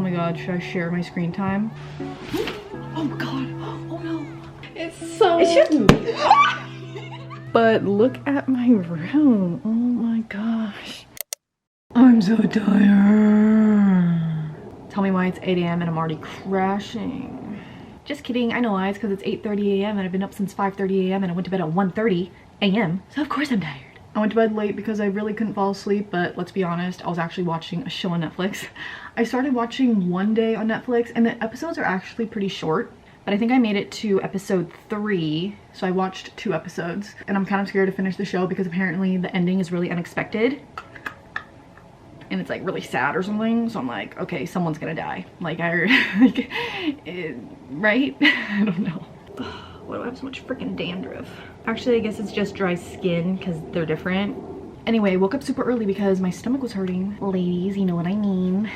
my god, should I share my screen time? Oh god, oh no. It's so... It shouldn't. But look at my room. Oh my gosh. I'm so tired. Tell me why it's 8 a.m. and I'm already crashing. Just kidding, I know why. It's because it's 8:30 a.m. and I've been up since 5:30 a.m. and I went to bed at 1:30 a.m. So of course I'm tired. I went to bed late because I really couldn't fall asleep, but let's be honest, I was actually watching a show on Netflix. I started watching one day on Netflix and the episodes are actually pretty short, but I think I made it to episode 3, so I watched 2 episodes. And I'm kind of scared to finish the show because apparently the ending is really unexpected. And it's like really sad or something, so I'm like, okay, someone's gonna die. Like, right? I don't know. Why do I have so much freaking dandruff? Actually, I guess it's just dry skin because they're different. Anyway, I woke up super early because my stomach was hurting. Ladies, you know what I mean.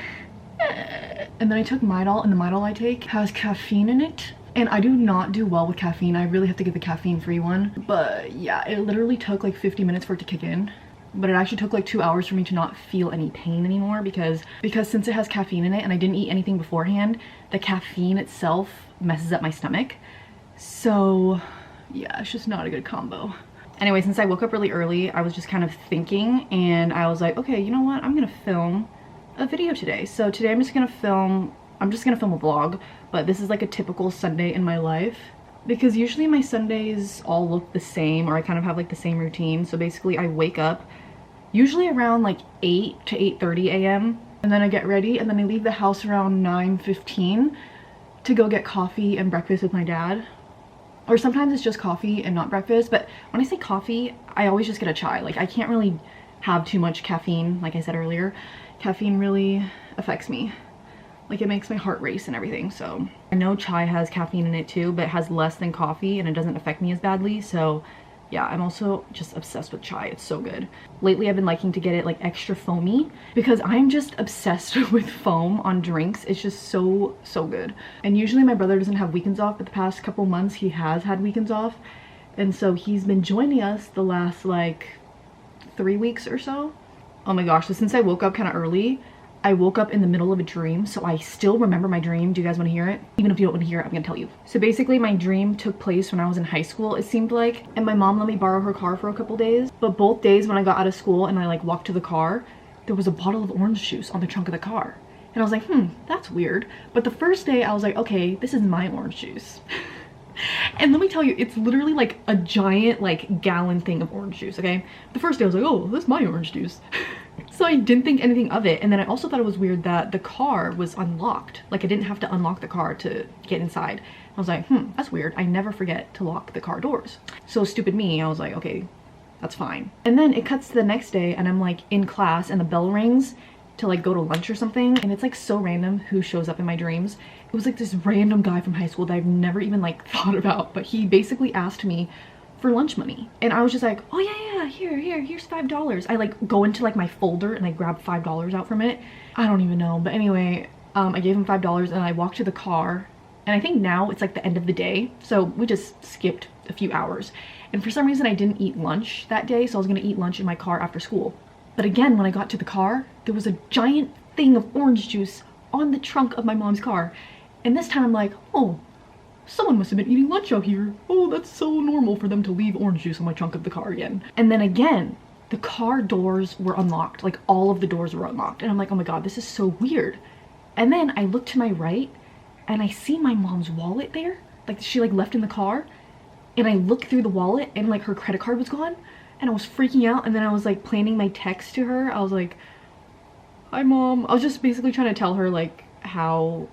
And then I took Midol, and the Midol I take has caffeine in it. And I do not do well with caffeine. I really have to get the caffeine-free one. But yeah, it literally took like 50 minutes for it to kick in. But it actually took like 2 hours for me to not feel any pain anymore because since it has caffeine in it and I didn't eat anything beforehand, the caffeine itself messes up my stomach. So yeah, it's just not a good combo. Anyway, since I woke up really early, I was just kind of thinking and I was like, okay, you know what? I'm gonna film a video today. So today I'm just gonna film a vlog, but this is like a typical Sunday in my life. Because usually my Sundays all look the same, or I kind of have like the same routine. So basically I wake up usually around like 8 to 8:30 a.m. and then I get ready and then I leave the house around 9:15 to go get coffee and breakfast with my dad. Or sometimes it's just coffee and not breakfast, but when I say coffee, I always just get a chai. Like I can't really have too much caffeine, like I said earlier. Caffeine really affects me. Like it makes my heart race and everything. So I know chai has caffeine in it too, but it has less than coffee and it doesn't affect me as badly. So yeah, I'm also just obsessed with chai. It's so good. Lately I've been liking to get it like extra foamy because I'm just obsessed with foam on drinks. It's just so good. And usually my brother doesn't have weekends off, but the past couple months he has had weekends off. And so he's been joining us the last like 3 weeks or so. Oh my gosh, so since I woke up kind of early, I woke up in the middle of a dream, so I still remember my dream. Do you guys want to hear it? Even if you don't want to hear it, I'm gonna tell you. So basically my dream took place when I was in high school, it seemed like, and my mom let me borrow her car for a couple days. But both days when I got out of school and I like walked to the car, there was a bottle of orange juice on the trunk of the car. And I was like, that's weird. But the first day I was like, okay, this is my orange juice. And let me tell you, it's literally like a giant like gallon thing of orange juice, okay? The first day I was like, oh, that's my orange juice. So I didn't think anything of it. And then I also thought it was weird that the car was unlocked. Like I didn't have to unlock the car to get inside. I was like, that's weird. I never forget to lock the car doors. So stupid me, I was like, okay, that's fine. And then it cuts to the next day and I'm like in class and the bell rings to like go to lunch or something. And it's like so random who shows up in my dreams. It was like this random guy from high school that I've never even like thought about, but he basically asked me for lunch money. And I was just like, oh yeah, here's $5. I like go into like my folder and I grab $5 out from it. I don't even know. But anyway, I gave him $5 and I walked to the car. And I think now it's like the end of the day. So we just skipped a few hours. And for some reason I didn't eat lunch that day. So I was gonna eat lunch in my car after school. But again, when I got to the car, there was a giant thing of orange juice on the trunk of my mom's car. And this time I'm like, oh, someone must have been eating lunch out here. Oh, that's so normal for them to leave orange juice on my trunk of the car again. And then again, the car doors were unlocked. Like all of the doors were unlocked. And I'm like, oh my God, this is so weird. And then I look to my right and I see my mom's wallet there. Like she like left in the car. And I look through the wallet and like her credit card was gone. And I was freaking out. And then I was like planning my text to her. I was like, hi mom. I was just basically trying to tell her like how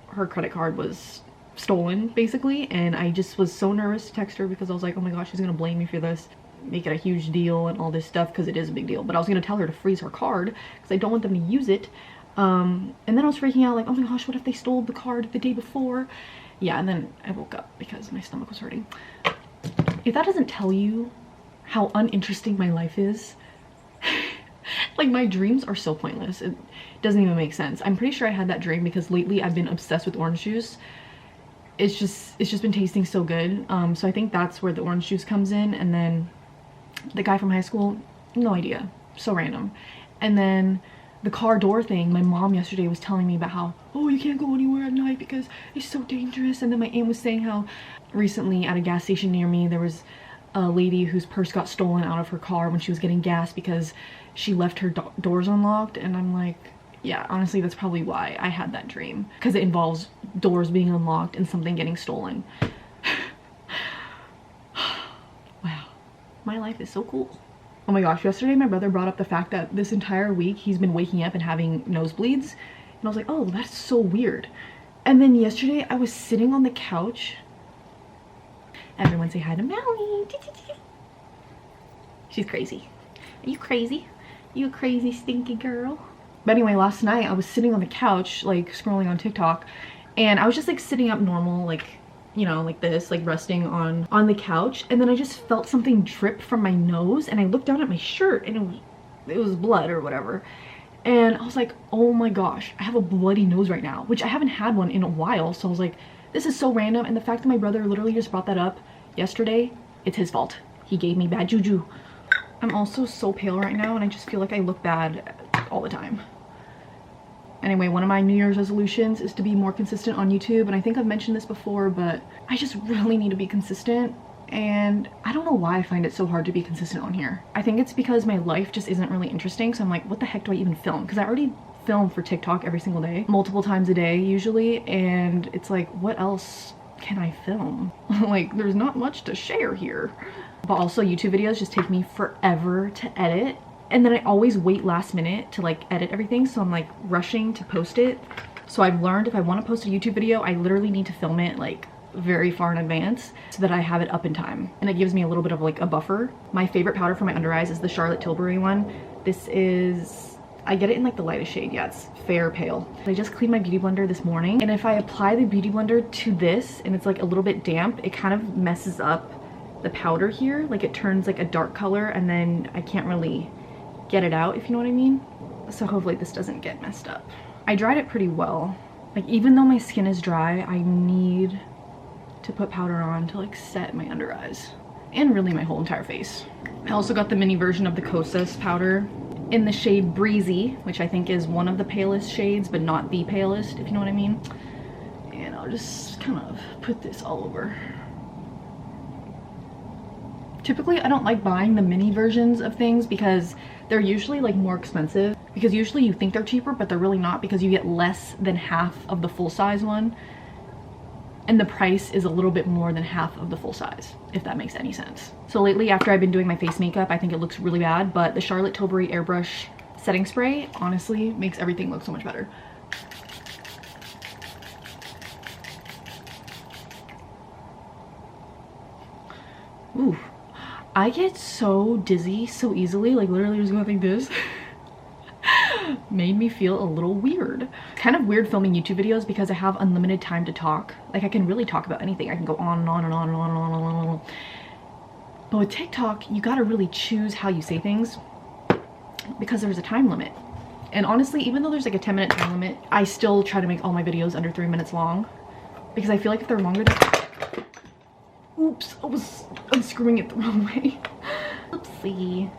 her credit card was stolen basically. And I just was so nervous to text her because I was like, oh my gosh, she's gonna blame me for this, make it a huge deal and all this stuff, because it is a big deal. But I was gonna tell her to freeze her card because I don't want them to use it. And then I was freaking out like, oh my gosh, what if they stole the card the day before? Yeah, and then I woke up because my stomach was hurting. If that doesn't tell you how uninteresting my life is, like my dreams are so pointless. It doesn't even make sense. I'm pretty sure I had that dream because lately I've been obsessed with orange juice. It's just been tasting so good. So I think that's where the orange juice comes in. And then the guy from high school, no idea, so random. And then the car door thing, my mom yesterday was telling me about how, oh, you can't go anywhere at night because it's so dangerous. And then my aunt was saying how recently at a gas station near me, there was a lady whose purse got stolen out of her car when she was getting gas because she left her doors unlocked. And I'm like, yeah, honestly, that's probably why I had that dream, because it involves doors being unlocked and something getting stolen. Wow, my life is so cool. Oh my gosh, yesterday my brother brought up the fact that this entire week he's been waking up and having nosebleeds. And I was like, oh, that's so weird. And then yesterday I was sitting on the couch. Everyone say hi to Melly. She's crazy. Are you crazy? You a crazy stinky girl? But anyway, last night I was sitting on the couch, like scrolling on TikTok, and I was just like sitting up normal, like, you know, like this, like resting on the couch, and then I just felt something drip from my nose, and I looked down at my shirt and it was blood or whatever. And I was like, oh my gosh, I have a bloody nose right now, which I haven't had one in a while. So I was like, this is so random. And the fact that my brother literally just brought that up yesterday, it's his fault. He gave me bad juju. I'm also so pale right now and I just feel like I look bad all the time. Anyway, one of my New Year's resolutions is to be more consistent on YouTube, and I think I've mentioned this before, but I just really need to be consistent, and I don't know why I find it so hard to be consistent on here. I think it's because my life just isn't really interesting, so I'm like, what the heck do I even film? Because I already film for TikTok every single day, multiple times a day usually, and it's like, what else can I film? Like, there's not much to share here. But also YouTube videos just take me forever to edit. And then I always wait last minute to like edit everything, so I'm like rushing to post it. So I've learned if I want to post a YouTube video, I literally need to film it like very far in advance so that I have it up in time. And it gives me a little bit of like a buffer. My favorite powder for my under eyes is the Charlotte Tilbury one. This is, I get it in like the lightest shade. Yeah, it's fair pale. I just cleaned my beauty blender this morning, and if I apply the beauty blender to this and it's like a little bit damp, it kind of messes up the powder here. Like it turns like a dark color, and then I can't really get it out, if you know what I mean. So hopefully this doesn't get messed up. I dried it pretty well. Like, even though my skin is dry, I need to put powder on to like set my under eyes and really my whole entire face. I also got the mini version of the Kosas powder in the shade Breezy, which I think is one of the palest shades, but not the palest, if you know what I mean. And I'll just kind of put this all over. Typically, I don't like buying the mini versions of things because they're usually like more expensive, because usually you think they're cheaper, but they're really not, because you get less than half of the full size one. And the price is a little bit more than half of the full size, if that makes any sense. So lately, after I've been doing my face makeup, I think it looks really bad, but the Charlotte Tilbury Airbrush setting spray honestly makes everything look so much better. Ooh. I get so dizzy so easily, like literally just going like this. Made me feel a little weird. Kind of weird filming YouTube videos because I have unlimited time to talk. Like, I can really talk about anything. I can go on and on and on and on and on and on and on. But with TikTok, you gotta really choose how you say things because there's a time limit. And honestly, even though there's like a 10-minute time limit, I still try to make all my videos under 3 minutes long, because I feel like if they're longer than... Oops, I was unscrewing it the wrong way. Oopsie.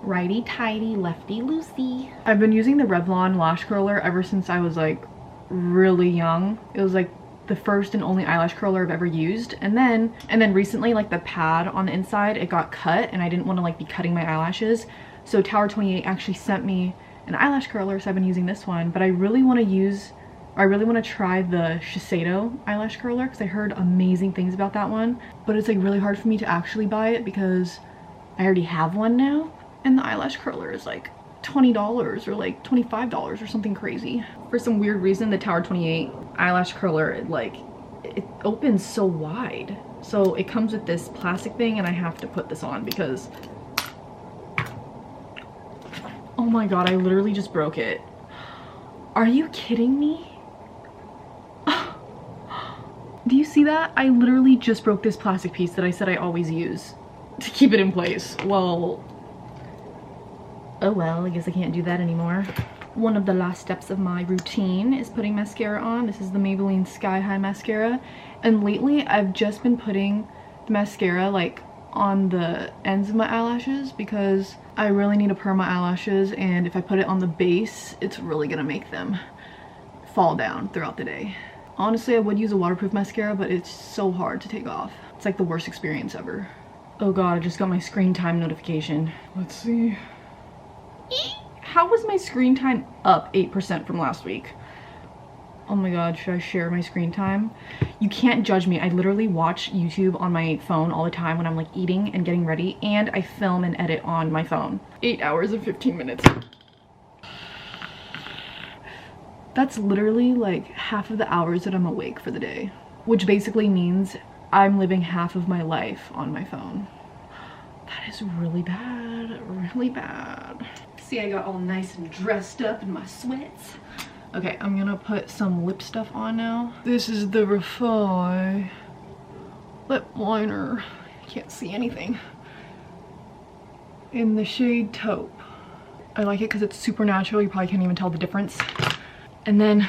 Righty tighty, lefty loosey. I've been using the Revlon lash curler ever since I was like really young. It was like the first and only eyelash curler I've ever used. And then recently, like the pad on the inside, it got cut and I didn't want to like be cutting my eyelashes. So Tower 28 actually sent me an eyelash curler, so I've been using this one. But I really want to try the Shiseido eyelash curler because I heard amazing things about that one. But it's like really hard for me to actually buy it because I already have one now. And the eyelash curler is like $20 or like $25 or something crazy. For some weird reason, the Tower 28 eyelash curler, it opens so wide. So it comes with this plastic thing and I have to put this on because... Oh my god, I literally just broke it. Are you kidding me? Do you see that? I literally just broke this plastic piece that I said I always use to keep it in place. Well, oh well, I guess I can't do that anymore. One of the last steps of my routine is putting mascara on. This is the Maybelline Sky High mascara. And lately I've just been putting the mascara like on the ends of my eyelashes because I really need to perm my eyelashes, and if I put it on the base, it's really gonna make them fall down throughout the day. Honestly, I would use a waterproof mascara, but it's so hard to take off. It's like the worst experience ever. Oh god, I just got my screen time notification. Let's see. How was my screen time up 8% from last week? Oh my god, should I share my screen time? You can't judge me. I literally watch YouTube on my phone all the time when I'm like eating and getting ready, and I film and edit on my phone. 8 hours and 15 minutes. That's literally like half of the hours that I'm awake for the day, which basically means I'm living half of my life on my phone. That is really bad, really bad. See, I got all nice and dressed up in my sweats. Okay, I'm gonna put some lip stuff on now. This is the Refi lip liner. Can't see anything. In the shade Taupe. I like it because it's super natural. You probably can't even tell the difference. And then,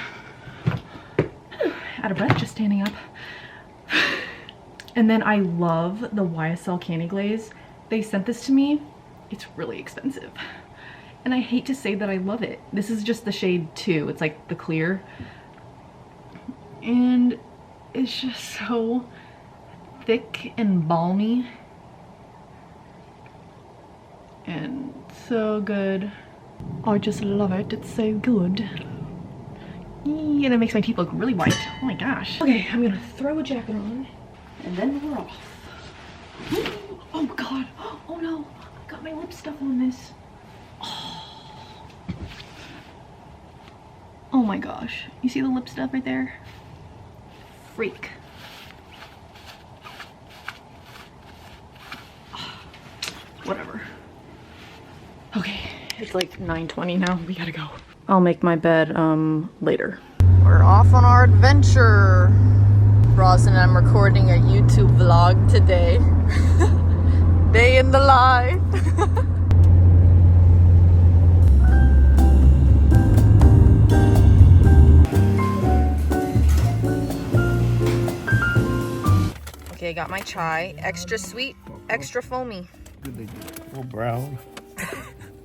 out of breath just standing up. And then I love the YSL Candy Glaze. They sent this to me. It's really expensive. And I hate to say that I love it. This is just the shade 2. It's like the clear. And it's just so thick and balmy. And so good. I just love it. It's so good. And it makes my teeth look really white. Oh my gosh. Okay, I'm gonna throw a jacket on and then we're off. Oh god. Oh no. I got my lip stuff on this. Oh my gosh. You see the lip stuff right there? Freak. Whatever. Okay, it's like 9:20 now. We gotta go. I'll make my bed later. We're off on our adventure. Ross and I'm recording a YouTube vlog today. Day in the life. Okay, I got my chai. Extra sweet, extra foamy. Oh, brown.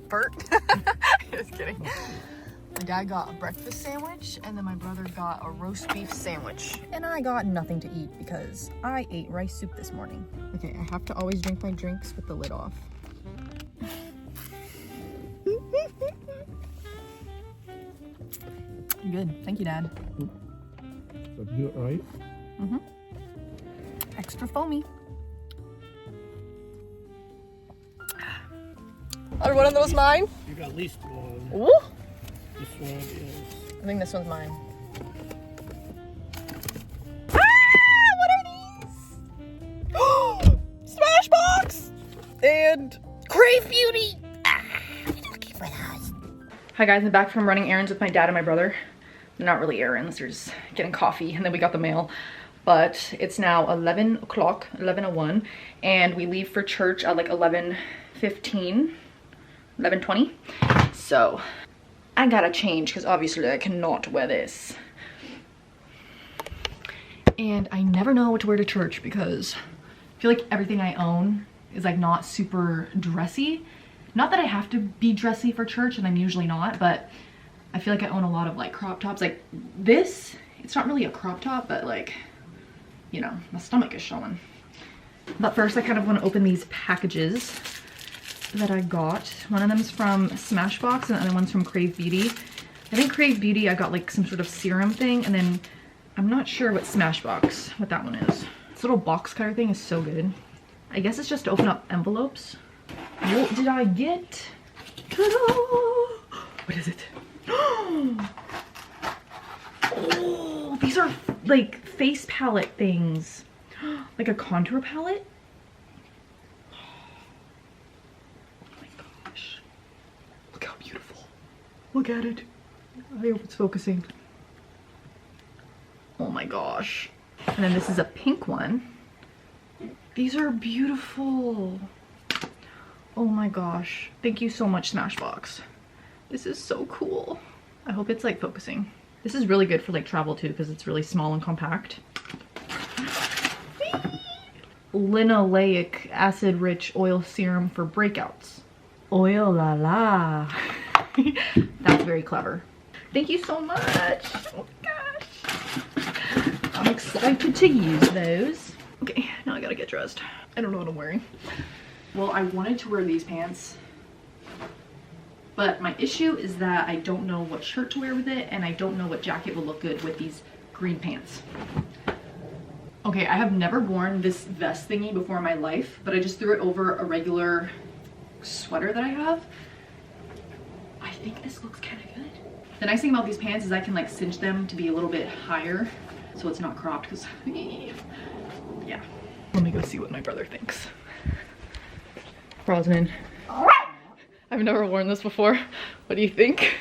Bert. Just kidding. My dad got a breakfast sandwich, and then my brother got a roast beef sandwich. And I got nothing to eat because I ate rice soup this morning. Okay, I have to always drink my drinks with the lid off. Good. Thank you, Dad. That's good, right? Mm-hmm. Extra foamy. Are one of those mine? You got at least one. Ooh. This one is... I think this one's mine. Ah! What are these? Smashbox! And Crave Beauty! Ah, I'm looking for those. Hi guys, I'm back from running errands with my dad and my brother. They're not really errands, they're just getting coffee, and then we got the mail. But it's now 11 o'clock, 11:01, and we leave for church at like 11:15, 11:20. So I gotta change because obviously I cannot wear this. And I never know what to wear to church because I feel like everything I own is like not super dressy. Not that I have to be dressy for church, and I'm usually not, but I feel like I own a lot of like crop tops. Like this, it's not really a crop top, but like, you know, my stomach is showing. But first I kind of want to open these packages that I got. One of them is from Smashbox and the other one's from Crave Beauty. I think Crave Beauty I got like some sort of serum thing, and then I'm not sure what Smashbox, what that one is. This little box cutter thing is so good. I guess it's just to open up envelopes. What did I get? Ta-da! What is it? Oh, these are like face palette things. Like a contour palette. Oh my gosh. Look how beautiful. Look at it. I hope it's focusing. Oh my gosh. And then this is a pink one. These are beautiful. Oh my gosh. Thank you so much, Smashbox. This is so cool. I hope it's like focusing. This is really good for like travel too because it's really small and compact. Linoleic acid rich oil serum for breakouts. Oh la la. That's very clever. Thank you so much. Oh gosh. I'm excited to use those. Okay, now I gotta get dressed. I don't know what I'm wearing. Well, I wanted to wear these pants, but my issue is that I don't know what shirt to wear with it, and I don't know what jacket will look good with these green pants. Okay, I have never worn this vest thingy before in my life, but I just threw it over a regular sweater that I have. I think this looks kind of good. The nice thing about these pants is I can like cinch them to be a little bit higher so it's not cropped, because yeah. Let me go see what my brother thinks. Rosman, I've never worn this before. What do you think?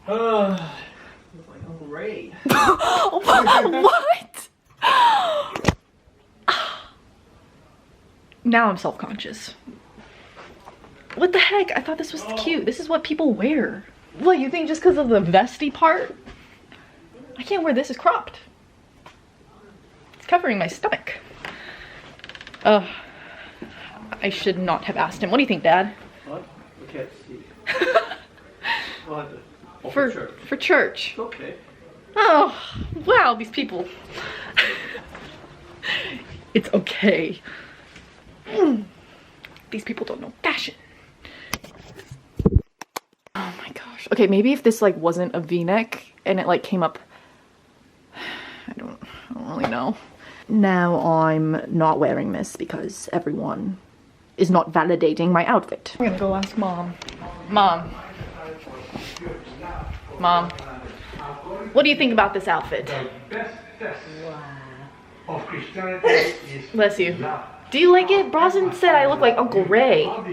Looks like Uncle Ray. What? Now I'm self-conscious. What the heck? I thought this was cute. This is what people wear. What, you think just because of the vesty part? I can't wear this, it's cropped. It's covering my stomach. I should not have asked him. What do you think, Dad? What? I can't see. What? Oh, For church. Okay. Oh, wow, these people. It's okay. These people don't know fashion. Oh my gosh. Okay, maybe if this like wasn't a V-neck and it like came up, I don't really know. Now I'm not wearing this because everyone is not validating my outfit. I'm gonna go ask Mom. Mom, what do you think about this outfit? Bless you. Do you like it? Brosnan said I look like Uncle Ray. No,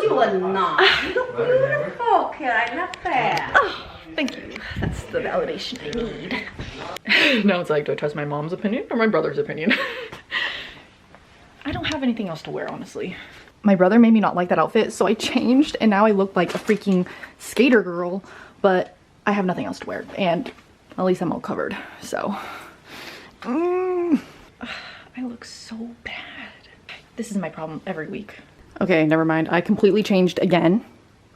you are not. You look beautiful, kid. I love that. Oh, thank you. That's the validation I need. Now it's like, do I trust my mom's opinion or my brother's opinion? I don't have anything else to wear, honestly. My brother made me not like that outfit, so I changed, and now I look like a freaking skater girl, but I have nothing else to wear, and at least I'm all covered, so. I look so bad. This is my problem every week. Okay, never mind. I completely changed again.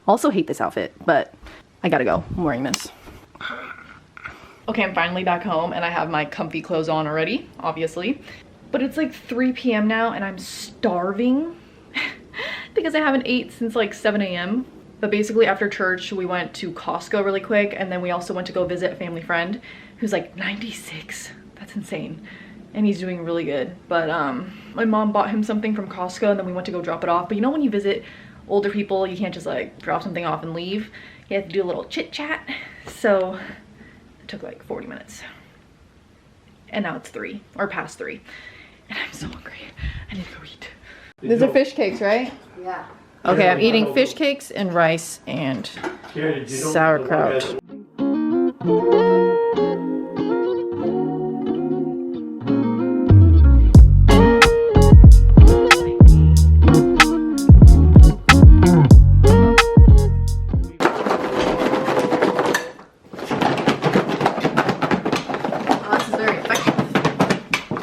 Also hate this outfit, but I gotta go. I'm wearing this. Okay, I'm finally back home and I have my comfy clothes on already, obviously. But it's like 3 p.m. now and I'm starving because I haven't ate since like 7 a.m. But basically after church, we went to Costco really quick, and then we also went to go visit a family friend who's like 96. That's insane. And he's doing really good. But my mom bought him something from Costco, and then we went to go drop it off. But you know when you visit older people, you can't just like drop something off and leave. You have to do a little chit chat. So it took like 40 minutes. And now it's 3 or past 3. And I'm so hungry. I need to go eat. These are fish cakes, right? Yeah. Okay, I'm eating fish cakes and rice and sauerkraut.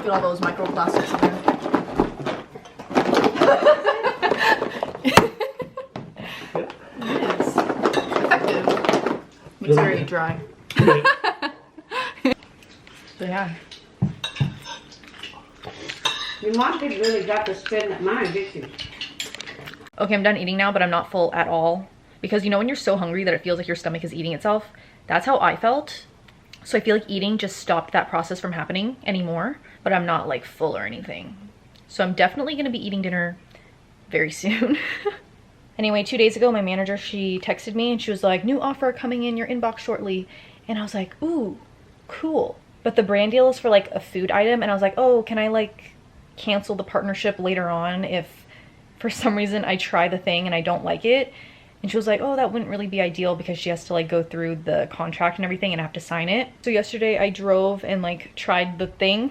All those microplastics in there. It is effective. Makes it very dry. So yeah. Your mom didn't really got to spend that money, did she? Okay, I'm done eating now, but I'm not full at all. Because you know when you're so hungry that it feels like your stomach is eating itself? That's how I felt. So I feel like eating just stopped that process from happening anymore, but I'm not like full or anything. So I'm definitely gonna be eating dinner very soon. Anyway, 2 days ago, my manager, she texted me and she was like, new offer coming in your inbox shortly. And I was like, ooh, cool. But the brand deal is for like a food item. And I was like, oh, can I like cancel the partnership later on if for some reason I try the thing and I don't like it? And she was like, oh, that wouldn't really be ideal because she has to like go through the contract and everything and have to sign it. So yesterday I drove and like tried the thing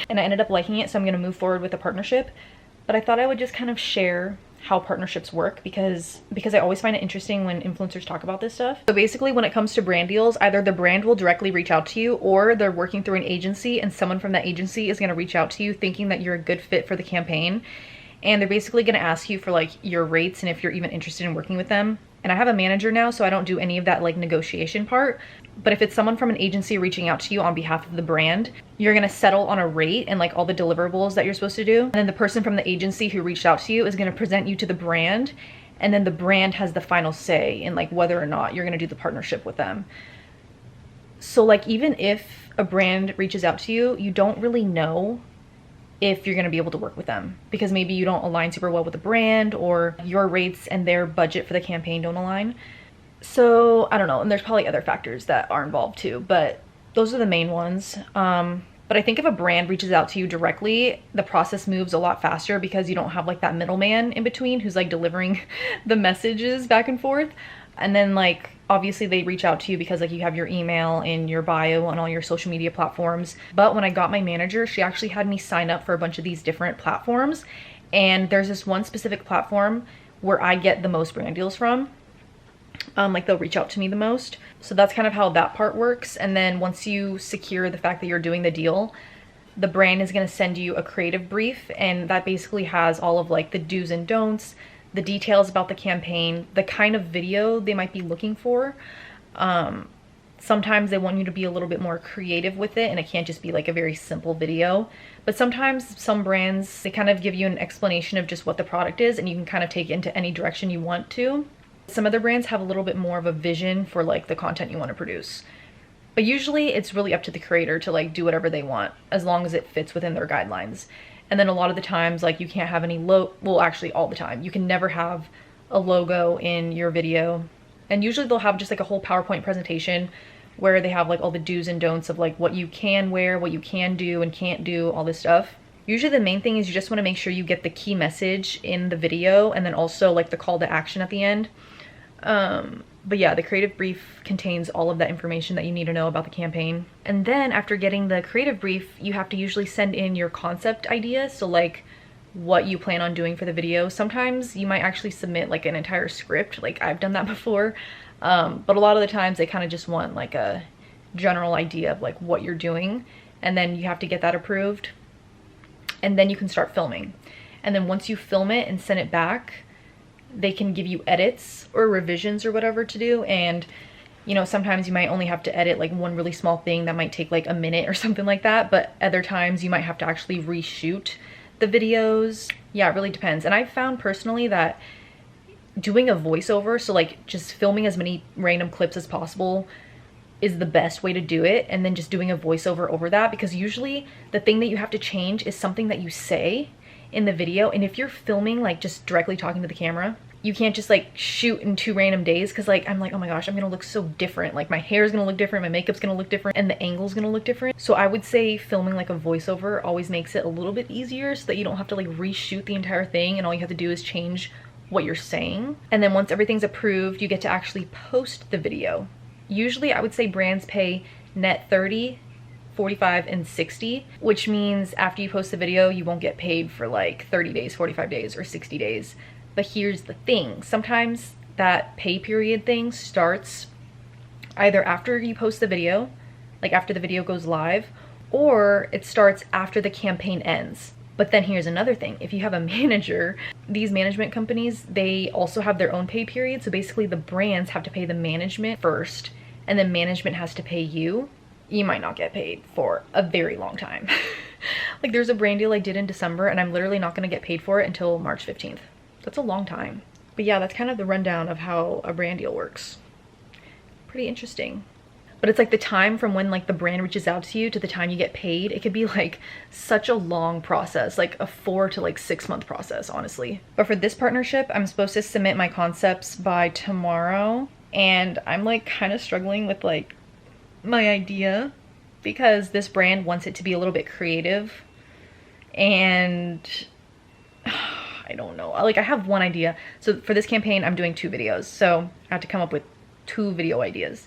and I ended up liking it. So I'm gonna move forward with the partnership. But I thought I would just kind of share how partnerships work because I always find it interesting when influencers talk about this stuff. So basically when it comes to brand deals, either the brand will directly reach out to you or they're working through an agency and someone from that agency is going to reach out to you thinking that you're a good fit for the campaign. And they're basically going to ask you for like your rates and if you're even interested in working with them. And I have a manager now, so I don't do any of that like negotiation part. But if it's someone from an agency reaching out to you on behalf of the brand, you're gonna settle on a rate and like all the deliverables that you're supposed to do. And then the person from the agency who reached out to you is gonna present you to the brand. And then the brand has the final say in like whether or not you're gonna do the partnership with them. So like even if a brand reaches out to you, you don't really know if you're going to be able to work with them because maybe you don't align super well with the brand or your rates and their budget for the campaign don't align. So I don't know, and there's probably other factors that are involved too, but those are the main ones. But I think if a brand reaches out to you directly, the process moves a lot faster because you don't have like that middleman in between who's like delivering the messages back and forth. And then like obviously they reach out to you because like you have your email and your bio on all your social media platforms. But when I got my manager, she actually had me sign up for a bunch of these different platforms. And there's this one specific platform where I get the most brand deals from. Like they'll reach out to me the most. So that's kind of how that part works. And then once you secure the fact that you're doing the deal, the brand is going to send you a creative brief. And that basically has all of like the do's and don'ts, the details about the campaign, the kind of video they might be looking for. Sometimes they want you to be a little bit more creative with it and it can't just be like a very simple video. But sometimes some brands, they kind of give you an explanation of just what the product is and you can kind of take it into any direction you want to. Some other brands have a little bit more of a vision for like the content you want to produce. But usually it's really up to the creator to like do whatever they want as long as it fits within their guidelines. And then a lot of the times, like you can't have any well, actually all the time, you can never have a logo in your video. And usually they'll have just like a whole PowerPoint presentation where they have like all the do's and don'ts of like what you can wear, what you can do and can't do, all this stuff. Usually the main thing is you just want to make sure you get the key message in the video and then also like the call to action at the end. But yeah, the creative brief contains all of that information that you need to know about the campaign. And then after getting the creative brief, you have to usually send in your concept idea. So like what you plan on doing for the video. Sometimes you might actually submit like an entire script. Like I've done that before. But a lot of the times they kind of just want like a general idea of like what you're doing. And then you have to get that approved. And then you can start filming. And then once you film it and send it back, they can give you edits or revisions or whatever to do. And you know, sometimes you might only have to edit like one really small thing that might take like a minute or something like that. But other times you might have to actually reshoot the videos. Yeah, it really depends. And I've found personally that doing a voiceover, so like just filming as many random clips as possible, is the best way to do it. And then just doing a voiceover over that, because usually the thing that you have to change is something that you say in the video. And if you're filming like just directly talking to the camera, you can't just like shoot in 2 random days, because like I'm like, oh my gosh, I'm gonna look so different. Like my hair is gonna look different, my makeup's gonna look different, and the angle's gonna look different. So I would say filming like a voiceover always makes it a little bit easier so that you don't have to like reshoot the entire thing and all you have to do is change what you're saying. And then once everything's approved, you get to actually post the video. Usually I would say brands pay net 30, 45, and 60, which means after you post the video, you won't get paid for like 30 days, 45 days, or 60 days. But here's the thing, sometimes that pay period thing starts either after you post the video, like after the video goes live, or it starts after the campaign ends. But then here's another thing, if you have a manager, these management companies, they also have their own pay period. So basically the brands have to pay the management first, and then management has to pay you. You might not get paid for a very long time. Like there's a brand deal I did in December and I'm literally not gonna get paid for it until March 15th. That's a long time. But yeah, that's kind of the rundown of how a brand deal works. Pretty interesting. But it's like the time from when like the brand reaches out to you to the time you get paid, it could be like such a long process, like a 4 to like 6 month process, honestly. But for this partnership, I'm supposed to submit my concepts by tomorrow. And I'm like kind of struggling with like my idea because this brand wants it to be a little bit creative. And I don't know, like I have one idea. So for this campaign, I'm doing 2 videos. So I have to come up with 2 video ideas.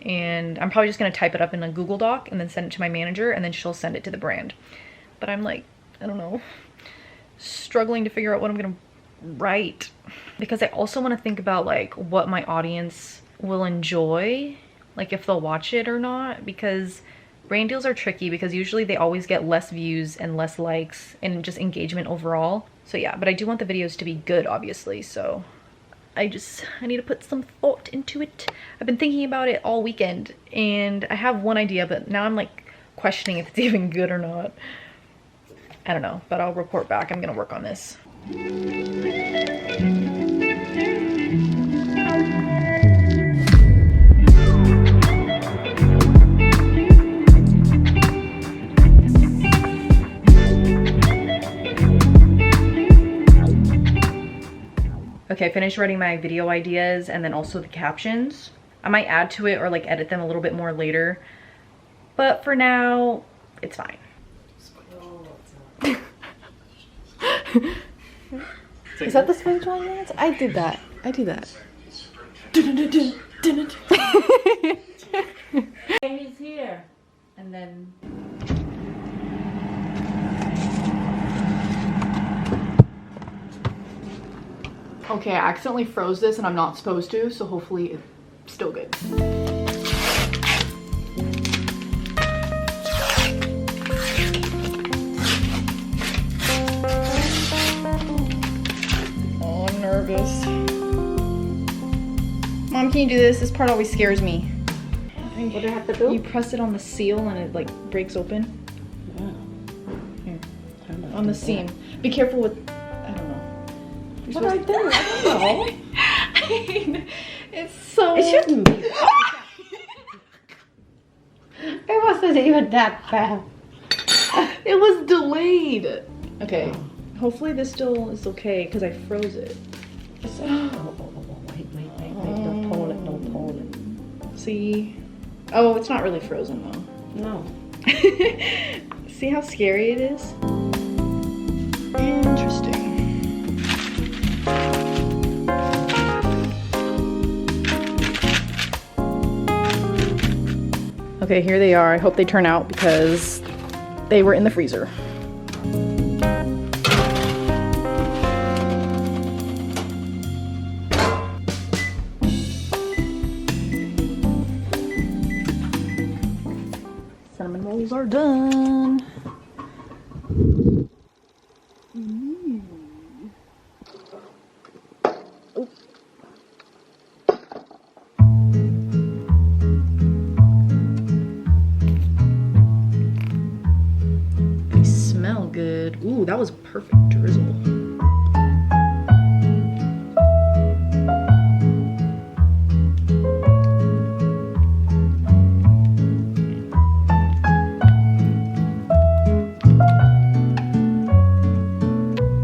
And I'm probably just gonna type it up in a Google Doc and then send it to my manager and then she'll send it to the brand. But I'm like, I don't know, struggling to figure out what I'm gonna right. Because I also want to think about like what my audience will enjoy, like if they'll watch it or not, because brand deals are tricky because usually they always get less views and less likes and just engagement overall. So yeah, but I do want the videos to be good, obviously, so I need to put some thought into it. I've been thinking about it all weekend and I have one idea, but now I'm like questioning if it's even good or not. I don't know, but I'll report back. I'm gonna work on this. Okay, I finished writing my video ideas and then also the captions. I might add to it or like edit them a little bit more later, but for now, it's fine. Is that the spray drawing dance? I did that. I do that. He's here. And then... Okay, I accidentally froze this and I'm not supposed to, so hopefully it's still good. Oh, I'm nervous. Mom, can you do this? This part always scares me. What do I have to do? You press it on the seal and it like breaks open. Yeah. Here. On the seam. Be careful with, I don't know. What do I do? I don't know. I mean, it's so... It shouldn't be. It wasn't even that bad. It was delayed. Okay. Hopefully this still is okay because I froze it. Wait. Don't pull it. Don't pull it. See? Oh, it's not really frozen though. No. See how scary it is? Interesting. Okay, here they are. I hope they turn out because they were in the freezer. Cinnamon rolls are done. They smell good. Ooh, that was perfect drizzle.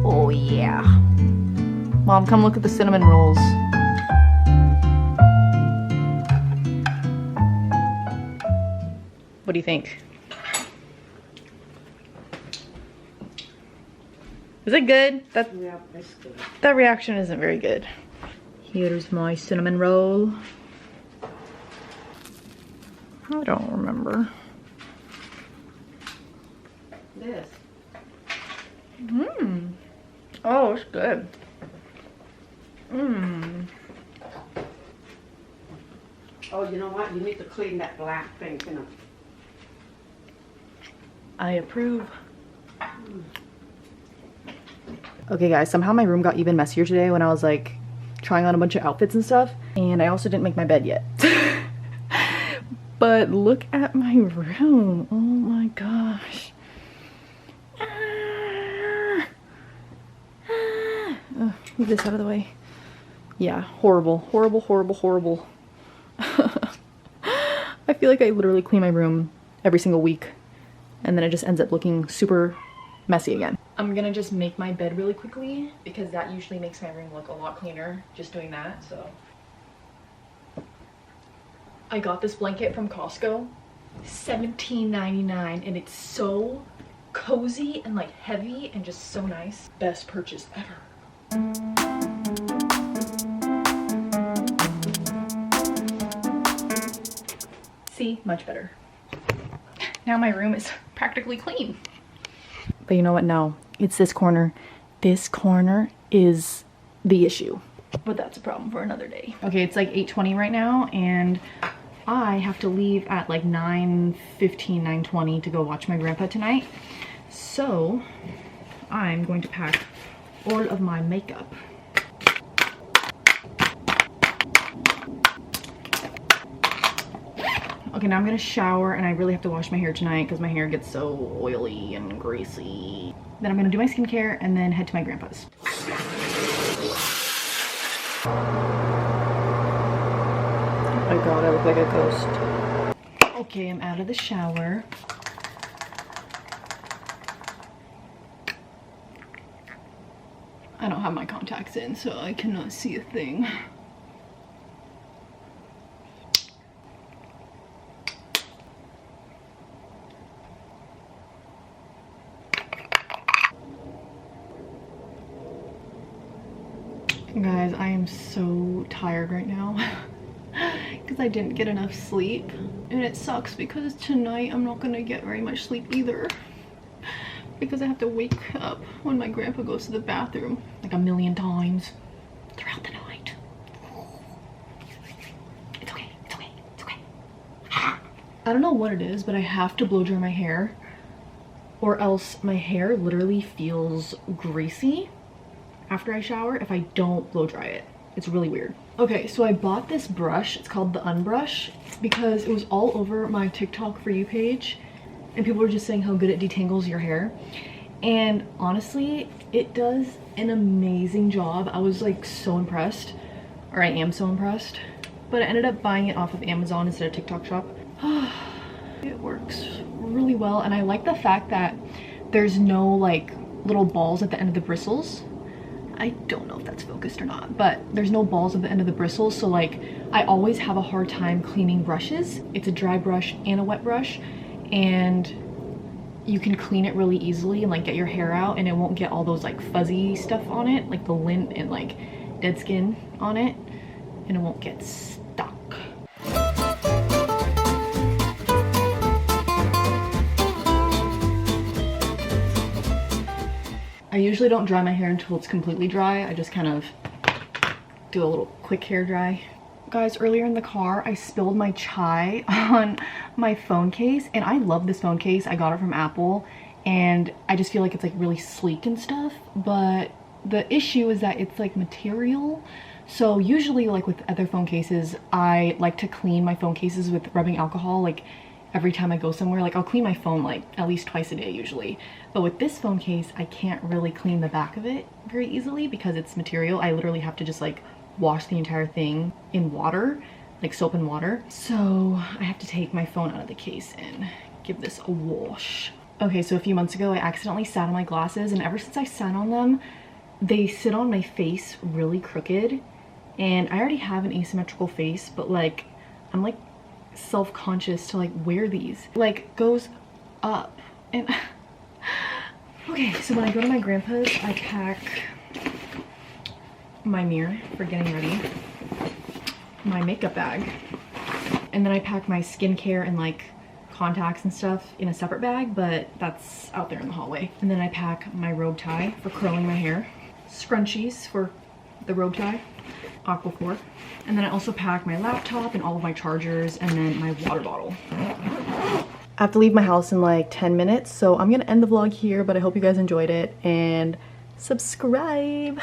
Oh yeah. Mom, come look at the cinnamon rolls. What do you think? Is it good? Yeah, it's good. That reaction isn't very good. Here's my cinnamon roll. I don't remember. This. Mmm. Oh, it's good. Mmm. Oh, you know what? You need to clean that black thing, you know. I approve. Okay guys, somehow my room got even messier today when I was like trying on a bunch of outfits and stuff, and I also didn't make my bed yet. But look at my room. Oh my gosh. Move this out of the way. Yeah, horrible, horrible, horrible, horrible. I feel like I literally clean my room every single week and then it just ends up looking super messy again. I'm gonna just make my bed really quickly because that usually makes my room look a lot cleaner just doing that. So I got this blanket from Costco, $17.99, and it's so cozy and like heavy and just so nice. Best purchase ever. See, much better. Now my room is practically clean. But you know what? No, it's this corner. This corner is the issue. But that's a problem for another day. Okay, it's like 8:20 right now, and I have to leave at like 9:15, 9:20 to go watch my grandpa tonight. So I'm going to pack all of my makeup. Okay, now I'm gonna shower, and I really have to wash my hair tonight because my hair gets so oily and greasy. Then I'm gonna do my skincare and then head to my grandpa's. Oh my god, I look like a ghost. Okay, I'm out of the shower. I don't have my contacts in, so I cannot see a thing. Guys, I am so tired right now because I didn't get enough sleep, and it sucks because tonight I'm not gonna get very much sleep either because I have to wake up when my grandpa goes to the bathroom like a million times throughout the night. It's okay, it's okay, it's okay. I don't know what it is, but I have to blow dry my hair or else my hair literally feels greasy after I shower if I don't blow dry it. It's really weird. Okay, so I bought this brush. It's called the Unbrush because it was all over my TikTok For You page and people were just saying how good it detangles your hair. And honestly, it does an amazing job. I was like so impressed, or I am so impressed. But I ended up buying it off of Amazon instead of TikTok Shop. It works really well, and I like the fact that there's no like little balls at the end of the bristles. I don't know if that's focused or not, but there's no balls at the end of the bristles, so like I always have a hard time cleaning brushes. It's a dry brush and a wet brush, and you can clean it really easily and like get your hair out, and it won't get all those like fuzzy stuff on it, like the lint and like dead skin on it, and it won't get stuck. I usually don't dry my hair until it's completely dry. I just kind of do a little quick hair dry. Guys, earlier in the car, I spilled my chai on my phone case, and I love this phone case. I got it from Apple, and I just feel like it's like really sleek and stuff, but the issue is that it's like material. So usually like with other phone cases, I like to clean my phone cases with rubbing alcohol like every time I go somewhere. Like I'll clean my phone like at least twice a day usually. But with this phone case, I can't really clean the back of it very easily because it's material. I literally have to just like wash the entire thing in water, like soap and water. So I have to take my phone out of the case and give this a wash. Okay, so a few months ago, I accidentally sat on my glasses, and ever since I sat on them, they sit on my face really crooked. And I already have an asymmetrical face, but like, I'm like self-conscious to like wear these. Like goes up and okay, so when I go to my grandpa's, I pack my mirror for getting ready, my makeup bag, and then I pack my skincare and like contacts and stuff in a separate bag, but that's out there in the hallway. And then I pack my robe tie for curling my hair, scrunchies for the robe tie, Aquaphor, and then I also pack my laptop and all of my chargers, and then my water bottle. I have to leave my house in like 10 minutes, so I'm gonna end the vlog here, but I hope you guys enjoyed it, and subscribe.